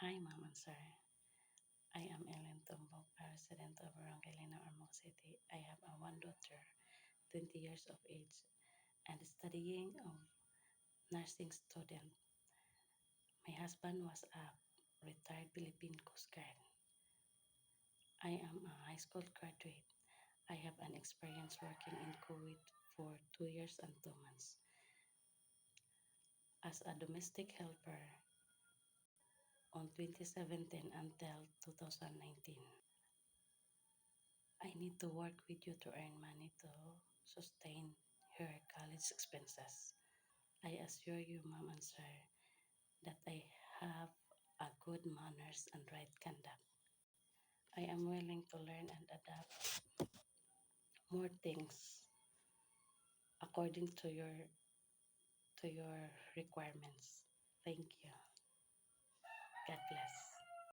Hi, Mom and Sir. I am Ellen Tumbok, a resident of Barangay Lina, Ormoc City. I have a one daughter, 20 years of age, and studying of nursing student. My husband was a retired Philippine Coast Guard. I am a high school graduate. I have an experience working in Kuwait for 2 years and 2 months as a domestic helper on 2017 until 2019. I need to work with you to earn money to sustain her college expenses. I assure you, Mom and Sir, that I have a good manners and right conduct. I am willing to learn and adapt more things according to your requirements. Thank you.